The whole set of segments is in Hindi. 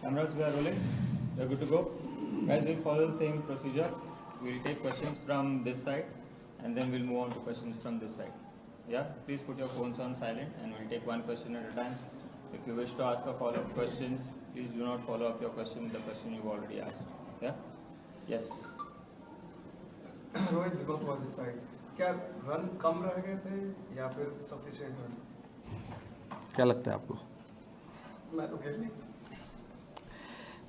Cameras, we are rolling. We are good to go. Guys, we'll follow the same procedure. We'll take questions from this side and then we'll move on to questions from this side. Yeah, please put your phones on silent and we'll take one question at a time. If you wish to ask a follow-up questions, please do not follow up your question with the question you've already asked. Yeah? Yes. Rohit विगो टू दिस साइड, क्या रन कम रह गए थे या फिर सफिशिएंट रन? क्या लगता है आपको? मैं तो खेल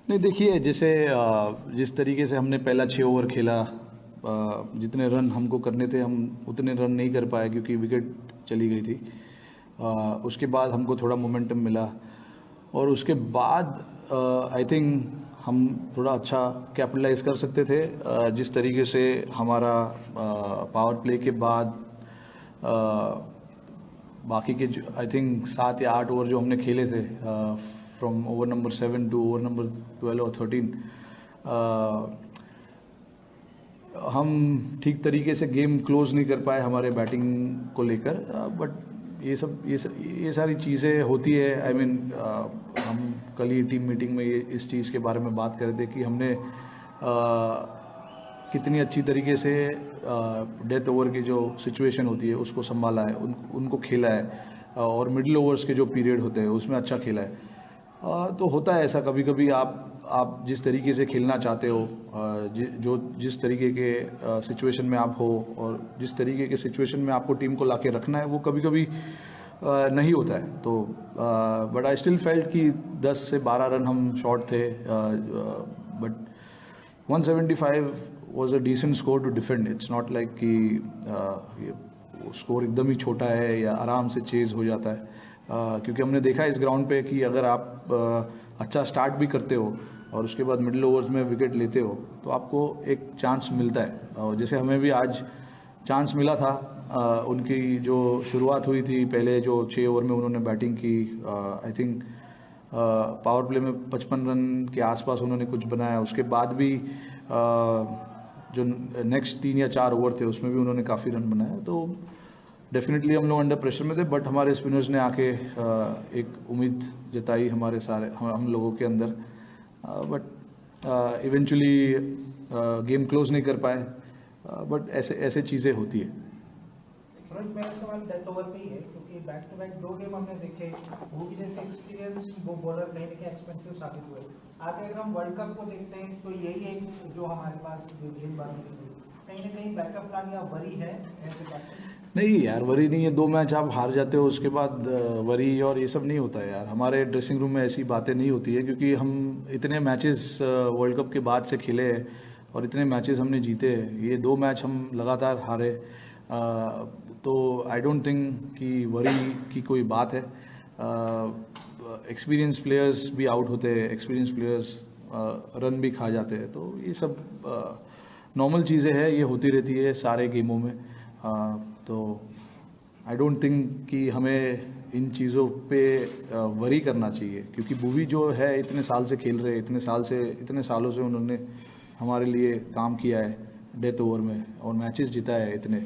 नहीं, देखिए जैसे जिस तरीके से हमने पहला 6 ओवर खेला, जितने रन हमको करने थे हम उतने रन नहीं कर पाए क्योंकि विकेट चली गई थी। उसके बाद हमको थोड़ा मोमेंटम मिला और उसके बाद आई थिंक हम थोड़ा अच्छा कैपिटलाइज कर सकते थे। जिस तरीके से हमारा पावर प्ले के बाद बाकी के आई थिंक 7 या 8 ओवर जो हमने खेले थे from over number 7 to over number 12 और 13, हम ठीक तरीके से गेम क्लोज नहीं कर पाए हमारे बैटिंग को लेकर। बट ये सारी चीज़ें होती है। आई मीन हम कल ही टीम मीटिंग में इस चीज़ के बारे में बात कर रहे थे कि हमने कितनी अच्छी तरीके से डेथ ओवर की जो सिचुएशन होती है उसको संभाला है, उनको खेला है और मिडिल ओवर्स के जो पीरियड होते हैं उसमें अच्छा खेला है। तो होता है ऐसा कभी कभी, आप जिस तरीके से खेलना चाहते हो, जिस तरीके के सिचुएशन में आप हो और जिस तरीके के सिचुएशन में आपको टीम को लाके रखना है वो कभी कभी नहीं होता है। तो बट आई स्टिल फेल्ट कि 10 से 12 रन हम शॉर्ट थे, but 175 was a decent score to defend. It's not like कि स्कोर एकदम ही छोटा है या आराम से चेज हो जाता है, क्योंकि हमने देखा इस ग्राउंड पे कि अगर आप अच्छा स्टार्ट भी करते हो और उसके बाद मिडिल ओवर्स में विकेट लेते हो तो आपको एक चांस मिलता है। और जैसे हमें भी आज चांस मिला था, उनकी जो शुरुआत हुई थी पहले जो 6 ओवर में उन्होंने बैटिंग की, आई थिंक पावर प्ले में 55 रन के आसपास उन्होंने कुछ बनाया। उसके बाद भी जो नेक्स्ट 3 या 4 ओवर थे उसमें भी उन्होंने काफ़ी रन बनाया। तो डेफिनेटली हम लोग अंडर प्रेशर में थे, बट हमारे स्पिनर्स ने आके एक उम्मीद जताई हमारे सारे हम लोगों के अंदर, बट इवेंचुअली गेम क्लोज नहीं कर पाए। बट ऐसे चीज़ें होती है। मेरा सवाल डेथ ओवर पे ही है, क्योंकि बैक टू बैक 2 गेम हमने देखे, वो भी जैसे एक्सपीरियंस वो बॉलर कहीं ना कहीं एक्सपेंसिव साबित हुए। आगे अगर हम वर्ल्ड कप को देखते हैं तो यही एक जो हमारे पास गेंदबाजी कहीं ना कहीं बैकअप प्लान या वरी है ऐसे कैप्टन? नहीं यार, वरी नहीं है। 2 मैच आप हार जाते हो उसके बाद वरी और ये सब नहीं होता है यार। हमारे ड्रेसिंग रूम में ऐसी बातें नहीं होती है, क्योंकि हम इतने मैचेस वर्ल्ड कप के बाद से खेले हैं और इतने मैचेस हमने जीते हैं। ये 2 मैच हम लगातार हारे, तो आई डोंट थिंक कि वरी की कोई बात है। एक्सपीरियंस प्लेयर्स भी आउट होते हैं, एक्सपीरियंस प्लेयर्स रन भी खा जाते हैं, तो ये सब नॉर्मल चीज़ें हैं, ये होती रहती है सारे गेमों में। तो आई डोंट थिंक कि हमें इन चीज़ों पे वरी करना चाहिए, क्योंकि भुवी जो है इतने साल से खेल रहे हैं, इतने सालों से उन्होंने हमारे लिए काम किया है डेथ ओवर में और मैचेस जीता है इतने।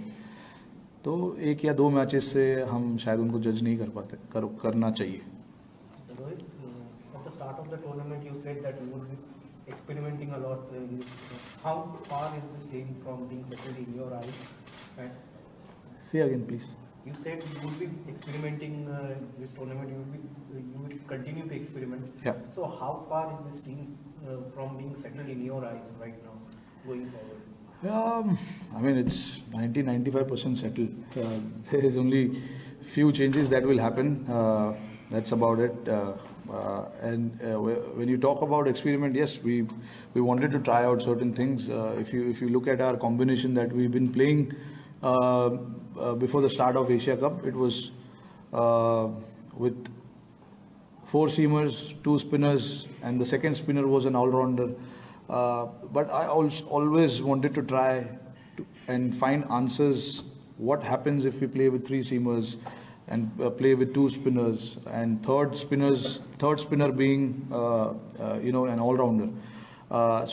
तो 1 या 2 मैचेस से हम शायद उनको जज नहीं कर पाते, करना चाहिए। Rohit, at the start of the tournament you said that you would be experimenting a lot. How far is this game from being settled in your eyes? Say again please. You said you would be experimenting this tournament. You will continue to experiment. Yeah. So how far is this team from being settled in your eyes right now, going forward? I mean, it's 90-95% settled. There is only few changes that will happen. That's about it. And when you talk about experiment, yes, we wanted to try out certain things. If you look at our combination that we've been playing before the start of Asia Cup, it was with 4 seamers, 2 spinners, and the second spinner was an all-rounder. But I always wanted to try and find answers. What happens if we play with 3 seamers and play with 2 spinners and third spinner being an all-rounder?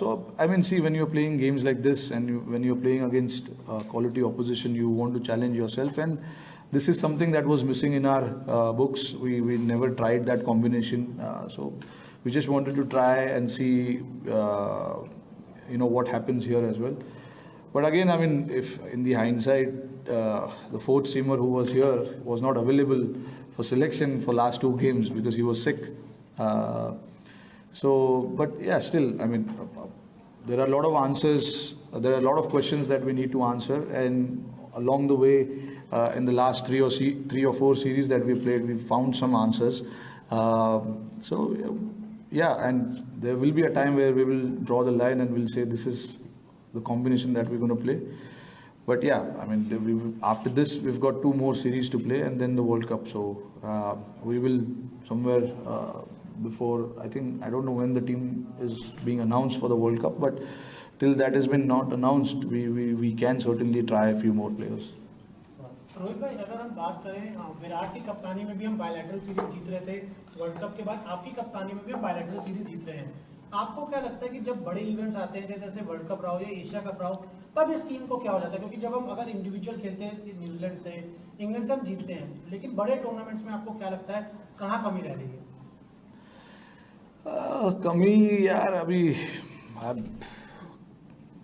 So I mean, see, when you're playing games like this and when you're playing against quality opposition, you want to challenge yourself, and this is something that was missing in our books. We never tried that combination, so we just wanted to try and see what happens here as well. But again, I mean, if in the hindsight, the fourth seamer who was here was not available for selection for last 2 games because he was sick. But yeah, still, I mean, there are a lot of answers. There are a lot of questions that we need to answer, and along the way, in the last 3 or 4 series that we played, we found some answers. Yeah, and there will be a time where we will draw the line and we'll say this is the combination that we're going to play. But yeah, I mean, after this, we've got 2 more series to play and then the World Cup. So we will somewhere before, I don't know when the team is being announced for the World Cup, but till that has been not announced, we can certainly try a few more players. Rohit भाई, अगर हम बात करें विराट की कप्तानी में भी हम बायलैटरल सीरीज जीत रहे थे, वर्ल्ड कप के बाद आपकी कप्तानी में भी हम बायलैटरल सीरीज जीत रहे हैं. आपको क्या लगता है कि जब बड़े इवेंट्स आते हैं जैसे वर्ल्ड कप रहा हो या एशिया कप रहा हो, तब इस टीम को क्या हो जाता है? क्योंकि जब हम अगर इंडिविजुअल खेलते हैं न्यूजीलैंड से, इंग्लैंड से हम जीतते हैं, लेकिन बड़े टूर्नामेंट्स में आपको क्या लगता है कहाँ कमी रह रही है? कमी यार, अभी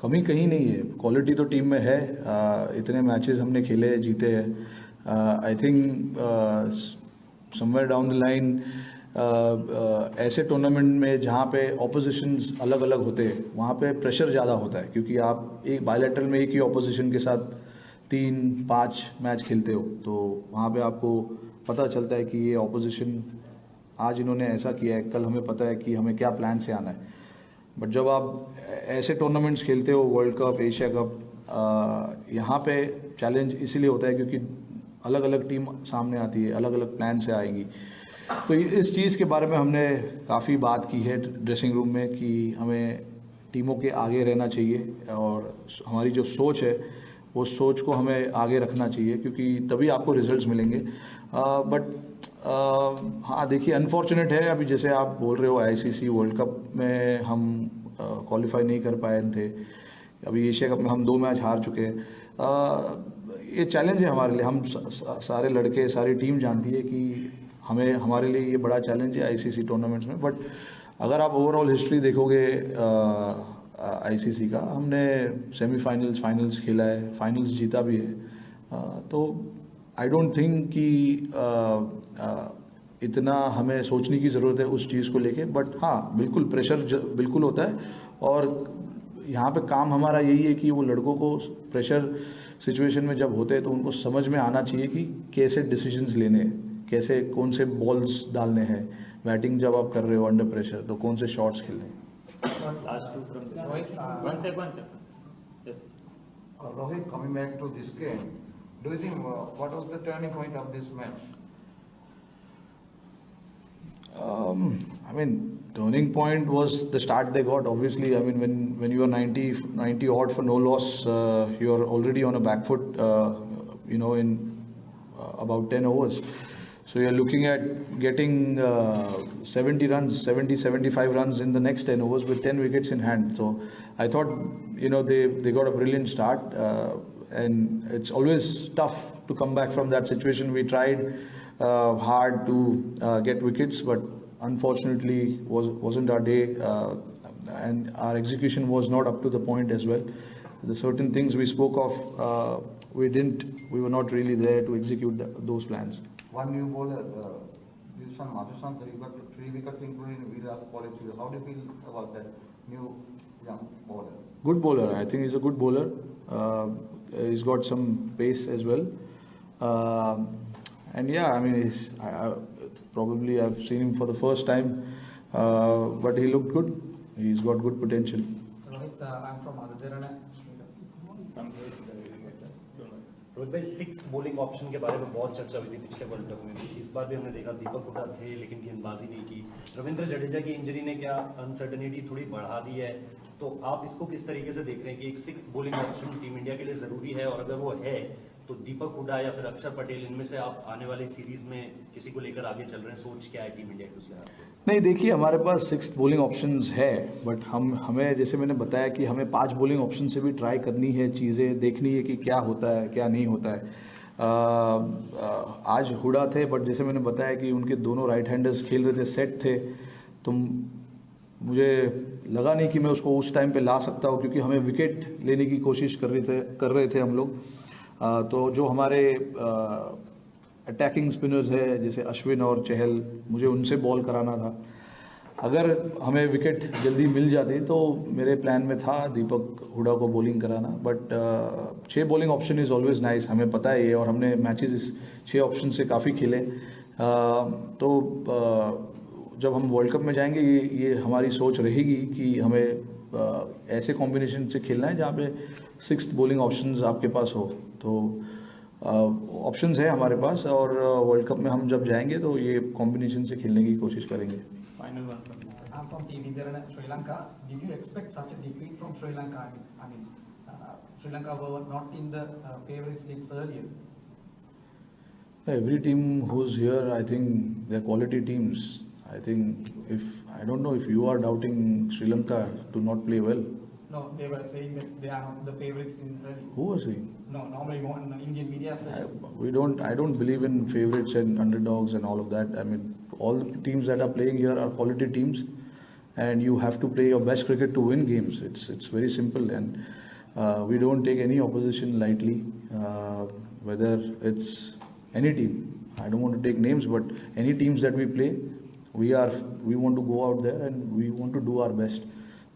कमी कहीं नहीं है. क्वालिटी तो टीम में है. इतने मैचेस हमने खेले, जीते हैं. I think somewhere down the line ऐसे टूर्नामेंट में जहाँ पे ऑपोजिशंस अलग अलग होते हैं, वहाँ पे प्रेशर ज़्यादा होता है, क्योंकि आप एक बायलैटरल में एक ही ऑपोजिशन के साथ 3-5 मैच खेलते हो, तो वहाँ पे आपको पता चलता है कि ये ऑपोजिशन आज इन्होंने ऐसा किया है, कल हमें पता है कि हमें क्या प्लान से आना है. बट जब आप ऐसे टूर्नामेंट्स खेलते हो, वर्ल्ड कप, एशिया कप, यहाँ पे चैलेंज इसीलिए होता है क्योंकि अलग अलग टीम सामने आती है, अलग अलग प्लान से आएगी. तो इस चीज़ के बारे में हमने काफ़ी बात की है ड्रेसिंग रूम में कि हमें टीमों के आगे रहना चाहिए और हमारी जो सोच है वो सोच को हमें आगे रखना चाहिए, क्योंकि तभी आपको रिजल्ट्स मिलेंगे. बट हाँ, देखिए, अनफॉर्चुनेट है अभी जैसे आप बोल रहे हो, आईसीसी वर्ल्ड कप में हम क्वालिफाई नहीं कर पाए थे. अभी एशिया कप में हम 2 मैच हार चुके हैं. ये चैलेंज है हमारे लिए. हम सारे लड़के, सारी टीम जानती है कि हमारे लिए ये बड़ा चैलेंज है आईसीसी टूर्नामेंट्स में. बट अगर आप ओवरऑल हिस्ट्री देखोगे आईसीसी का, हमने सेमीफाइनल्स, फाइनल्स खेला है, फाइनल्स जीता भी है. तो आई डोंट थिंक कि इतना हमें सोचने की ज़रूरत है उस चीज़ को लेके. बट हाँ, बिल्कुल प्रेशर बिल्कुल होता है, और यहाँ पे काम हमारा यही है कि वो लड़कों को प्रेशर सिचुएशन में जब होते हैं तो उनको समझ में आना चाहिए कि कैसे डिसीजंस लेने हैं, कैसे कौन से बॉल्स डालने हैं, बैटिंग जब आप कर रहे हो अंडर प्रेशर तो कौन से शॉट्स खेलने हैं. Last 2 from this. One second. Yes. Rohit, coming back to this game, do you think what was the turning point of this match? I mean, turning point was the start they got. Obviously, I mean, when you are 90 odd for no loss, you are already on a back foot, in about 10 overs. So you're looking at getting 75 runs in the next 10 overs with 10 wickets in hand. So I thought, they got a brilliant start, and it's always tough to come back from that situation. We tried hard to get wickets, but unfortunately wasn't our day, and our execution was not up to the point as well. The certain things we spoke of, we were not really there to execute those plans. One new bowler, Dilshan Madhusan, he got 3 wickets including Virat Kohli. How do you feel about that new young bowler? Good bowler. I think he's a good bowler. He's got some pace as well. And yeah, I mean, probably I've seen him for the first time, but he looked good. He's got good potential. Rohit, I'm from Aditya. Rohit भाई, 6 बॉलिंग ऑप्शन के बारे में बहुत चर्चा हुई थी पिछले वर्ल्ड कप में भी. इस बार भी हमने देखा दीपक हुडा थे लेकिन गेंदबाजी नहीं की. रविंद्र जडेजा की इंजरी ने क्या अनसर्टनिटी थोड़ी बढ़ा दी है? तो आप इसको किस तरीके से देख रहे हैं कि एक 6 बॉलिंग ऑप्शन टीम इंडिया के लिए जरूरी है, और अगर वो है तो दीपक हुडा या फिर अक्षर पटेल, इनमें से आप आने वाली सीरीज में किसी को लेकर आगे चल रहे हैं? सोच क्या है टीम इंडिया की उस लिहाज से? नहीं, देखिए, हमारे पास 6 बॉलिंग ऑप्शंस है, बट हमें जैसे मैंने बताया कि हमें 5 बॉलिंग ऑप्शन से भी ट्राई करनी है, चीज़ें देखनी है कि क्या होता है क्या नहीं होता है. आज हुडा थे, बट जैसे मैंने बताया कि उनके दोनों राइट हैंडर्स खेल रहे थे, सेट थे, तो मुझे लगा नहीं कि मैं उसको उस टाइम पे ला सकता हूँ, क्योंकि हमें विकेट लेने की कोशिश कर रहे थे हम लोग। तो जो हमारे अटैकिंग स्पिनर्स है जैसे अश्विन और चहल, मुझे उनसे बॉल कराना था। अगर हमें विकेट जल्दी मिल जाती तो मेरे प्लान में था दीपक हुडा को बॉलिंग कराना, but 6 bowling option is always nice, हमें पता है ये, और हमने मैचेस इस 6 ऑप्शन से काफ़ी खेले। तो जब हम वर्ल्ड कप में जाएंगे ये हमारी सोच रहेगी कि हमें ऐसे कॉम्बिनेशन से खेलना है जहाँ पे 6th बॉलिंग ऑप्शंस आपके पास हो। तो ऑप्शंस है हमारे पास, और वर्ल्ड कप में हम जब जाएंगे तो ये कॉम्बिनेशन से खेलने की कोशिश करेंगे। Final one from this side. I'm from TV there in Sri Lanka. Did you expect such a defeat from Sri Lanka? Sri Lanka were not in the favorites leagues earlier. Every team who's here, I think they're quality teams. I think I don't know if you are doubting Sri Lanka to not play well. No, they were saying that they are not the favorites in early. Who was saying? No, normally on Indian media especially. I don't believe in favorites and underdogs and all of that. I mean, all the teams that are playing here are quality teams, and you have to play your best cricket to win games. It's very simple, and we don't take any opposition lightly, whether it's any team. I don't want to take names, but any teams that we play, we want to go out there and we want to do our best.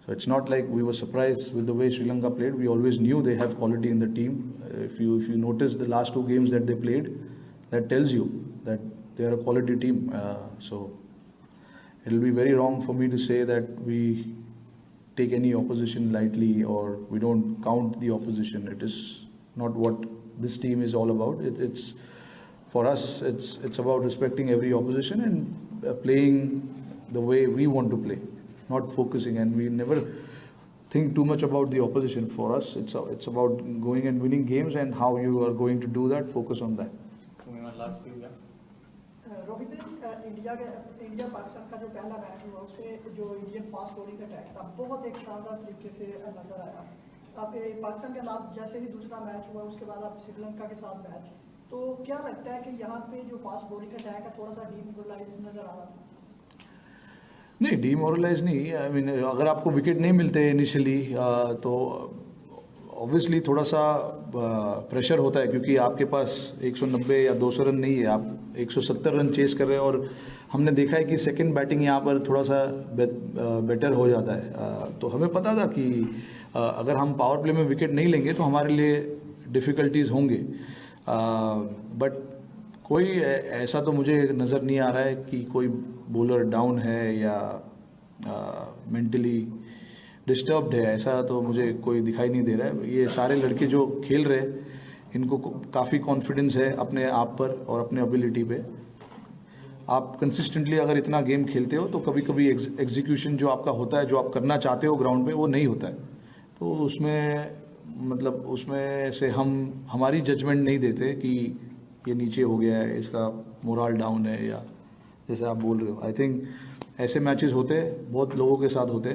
So it's not like we were surprised with the way Sri Lanka played. We always knew they have quality in the team. If you notice the last 2 games that they played, that tells you that they are a quality team. So it'll be very wrong for me to say that we take any opposition lightly or we don't count the opposition. It is not what this team is all about. It's for us. It's about respecting every opposition and playing the way we want to play, not focusing, and we never think too much about the opposition. For us, it's about going and winning games, and how you are going to do that, focus on that. Moving on, last few, yeah. Rohit, India Pakistan का जो पहला मैच हुआ उसमें जो इंडियन फास्ट बॉलिंग अटैक था बहुत एक शानदार तरीके से नजर आया। अब पाकिस्तान के खिलाफ जैसे ही दूसरा मैच हुआ उसके बाद अब श्रीलंका के साथ मैच, तो क्या लगता है कि यहाँ पे जो फास्ट बॉलिंग अटैक है थोड़ा सा डीमोरलाइज नजर आ रहा था? नहीं, डीमोरलाइज नहीं। आई मीन अगर आपको विकेट नहीं मिलते इनिशियली तो ऑब्वियसली थोड़ा सा प्रेशर होता है, क्योंकि आपके पास 190 या 200 रन नहीं है, आप 170 रन चेस कर रहे हैं। और हमने देखा है कि सेकंड बैटिंग यहाँ पर थोड़ा सा बेटर हो जाता है। तो हमें पता था कि अगर हम पावर प्ले में विकेट नहीं लेंगे तो हमारे लिए डिफ़िकल्टीज़ होंगे, बट कोई ऐसा तो मुझे नज़र नहीं आ रहा है कि कोई बॉलर डाउन है या मेंटली डिस्टर्ब्ड है, ऐसा तो मुझे कोई दिखाई नहीं दे रहा है। ये सारे लड़के जो खेल रहे हैं इनको काफ़ी कॉन्फिडेंस है अपने आप पर और अपने एबिलिटी पे। आप कंसिस्टेंटली अगर इतना गेम खेलते हो तो कभी कभी एग्जीक्यूशन जो आपका होता है, जो आप करना चाहते हो ग्राउंड पे, वो नहीं होता है। तो उसमें से हमारी जजमेंट नहीं देते कि ये नीचे हो गया है, इसका मोरल डाउन है, या जैसे आप बोल रहे हो। आई थिंक ऐसे मैचेस होते बहुत लोगों के साथ होते,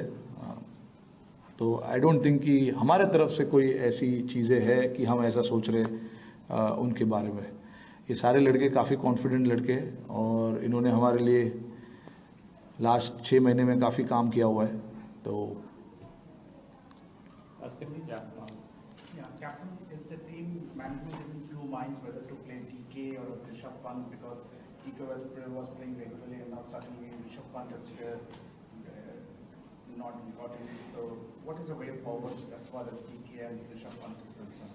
तो आई डोंट थिंक कि हमारे तरफ से कोई ऐसी चीज़ें है कि हम ऐसा सोच रहे उनके बारे में। ये सारे लड़के काफ़ी कॉन्फिडेंट लड़के हैं और इन्होंने हमारे लिए लास्ट 6 महीने में काफ़ी काम किया हुआ है। तो Yeah, captain, is the team management is in two minds whether to play DK or Rishabh Pant, because DK was playing regularly and now suddenly Rishabh Pant is here, not got in. So what is the way forward as far as DK and Rishabh Pant is concerned?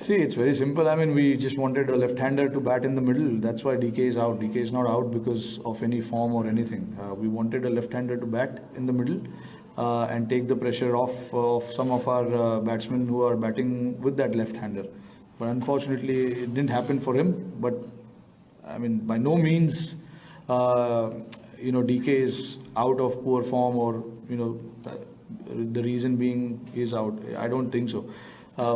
see, it's very simple. I mean, we just wanted a left-hander to bat in the middle. That's why DK is out. DK is not out because of any form or anything. We wanted a left-hander to bat in the middle and take the pressure off of some of our batsmen who are batting with that left-hander. But unfortunately, it didn't happen for him. But I mean, by no means, DK is out of poor form, or the reason being he's out. I don't think so.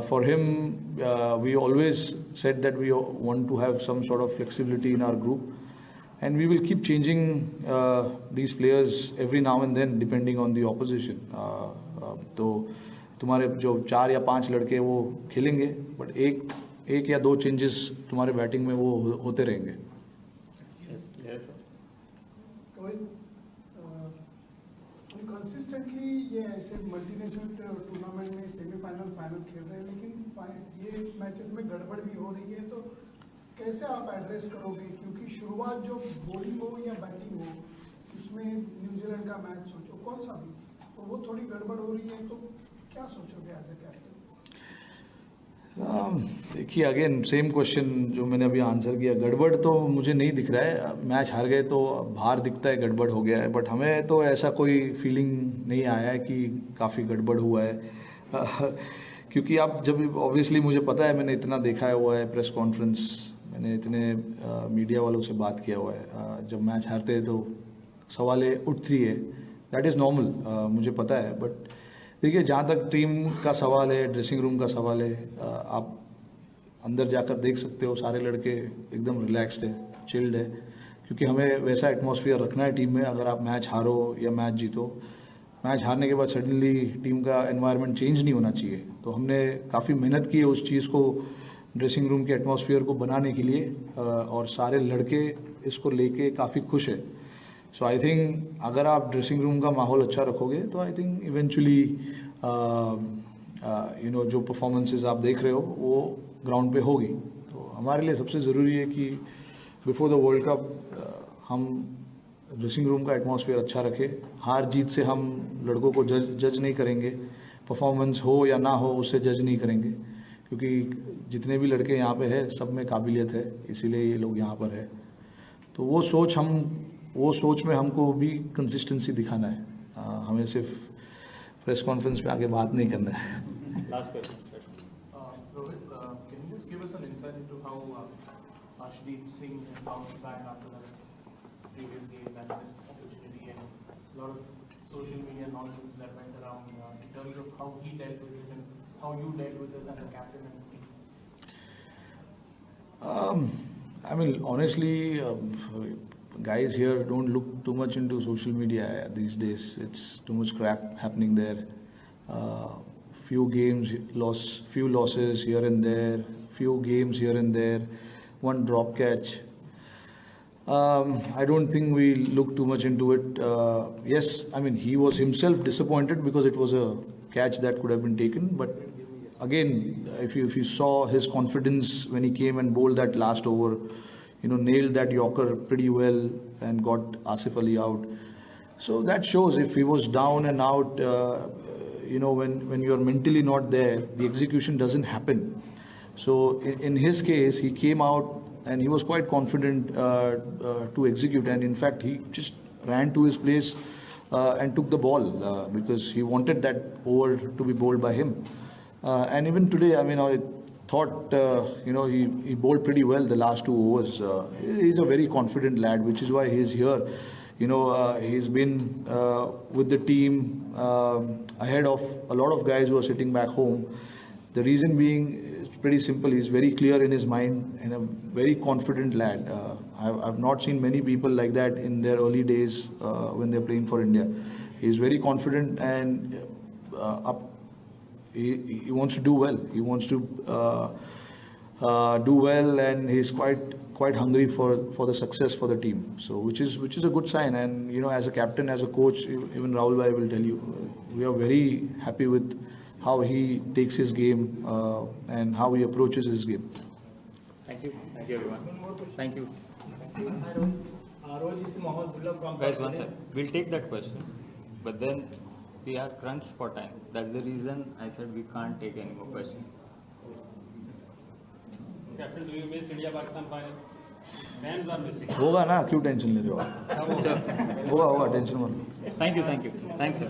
For him, we always said that we want to have some sort of flexibility in our group, and we will keep changing these players every now and then depending on the opposition. तो तुम्हारे जो 4 या 5 लड़के वो खेलेंगे, बट एक 1 या 2 चेंजेस तुम्हारे बैटिंग में वो होते रहेंगे। Yes, yes, sir. कंसिस्टेंटली ये ऐसे मल्टीनेशनल टूर्नामेंट में सेमीफाइनल फाइनल खेल रहे हैं, लेकिन ये मैचेस में गड़बड़ भी हो रही है, तो कैसे आप एड्रेस करोगे? क्योंकि शुरुआत जो बॉलिंग हो या बैटिंग हो, उसमें न्यूजीलैंड का मैच सोचो कौन सा भी, तो वो थोड़ी गड़बड़ हो रही है, तो क्या सोचोगे एज ए कैप्टन? देखिए अगेन सेम क्वेश्चन जो मैंने अभी आंसर किया, गड़बड़ तो मुझे नहीं दिख रहा है। मैच हार गए तो बाहर दिखता है गड़बड़ हो गया है, बट हमें तो ऐसा कोई फीलिंग नहीं आया है कि काफ़ी गड़बड़ हुआ है। क्योंकि आप जब ऑब्वियसली मुझे पता है, मैंने इतना देखा हुआ है प्रेस कॉन्फ्रेंस, मैंने इतने मीडिया वालों से बात किया हुआ है, जब मैच हारते हैं तो सवालें उठती है, दैट इज़ नॉर्मल, मुझे पता है। बट देखिए जहाँ तक टीम का सवाल है, ड्रेसिंग रूम का सवाल है, आप अंदर जाकर देख सकते हो सारे लड़के एकदम रिलैक्स्ड है, चिल्ड है, क्योंकि हमें वैसा एटमॉस्फेयर रखना है टीम में। अगर आप मैच हारो या मैच जीतो, मैच हारने के बाद सडनली टीम का एनवायरनमेंट चेंज नहीं होना चाहिए। तो हमने काफ़ी मेहनत की है उस चीज़ को, ड्रेसिंग रूम के एटमॉस्फेयर को बनाने के लिए, और सारे लड़के इसको लेके काफ़ी खुश है। सो आई थिंक अगर आप ड्रेसिंग रूम का माहौल अच्छा रखोगे तो आई थिंक इवेंचुअली जो परफॉर्मेंसेस आप देख रहे हो वो ग्राउंड पे होगी। तो हमारे लिए सबसे ज़रूरी है कि बिफोर द वर्ल्ड कप हम ड्रेसिंग रूम का एटमॉस्फेयर अच्छा रखें। हार जीत से हम लड़कों को जज नहीं करेंगे, परफॉर्मेंस हो या ना हो उससे जज नहीं करेंगे, क्योंकि जितने भी लड़के यहाँ पे हैं सब में काबिलियत है, इसीलिए ये लोग यहाँ पर है। तो वो सोच में हमको भी कंसिस्टेंसी दिखाना है। हमें सिर्फ प्रेस कॉन्फ्रेंस पे आके बात नहीं करना है। Last question. Rohit, can you just give us an insight into how Arshdeep Singh bounced back after the previous game, that missed opportunity, and a lot of social media nonsense that went around in terms of how he dealt with it and how you dealt with it as a captain and team? I mean, honestly, guys here don't look too much into social media these days. It's too much crap happening there. Few games few losses here and there, few games here and there, one drop catch. I don't think we look too much into it. Yes, I mean he was himself disappointed because it was a catch that could have been taken. But again, if you saw his confidence when he came and bowled that last over, nailed that Yorker pretty well and got Asif Ali out. So that shows if he was down and out, when you're mentally not there, the execution doesn't happen. So in his case, he came out and he was quite confident to execute, and in fact, he just ran to his place and took the ball because he wanted that over to be bowled by him. And even today, I mean, I thought, he bowled pretty well the last 2 overs. He's a very confident lad, which is why he's here. He's been with the team ahead of a lot of guys who are sitting back home. The reason being is pretty simple. He's very clear in his mind and a very confident lad. I've not seen many people like that in their early days when they're playing for India. He's very confident and he wants to do well. He wants to do well, and he's quite hungry for the success for the team. So which is a good sign. And as a captain, as a coach, even Rahul bhai will tell you, we are very happy with how he takes his game and how he approaches his game. Thank you everyone. Thank you. ROGC Mohammad Dullah from Guys, one sec. We'll take that question, but then we are crunched for time. That's the reason I said we can't take any more questions. Captain, do you miss India-Pakistan final? Fans are missing. होगा ना, क्यों टेंशन ले रहे हो आप? होगा टेंशन मत लो। Thank you. Thanks sir.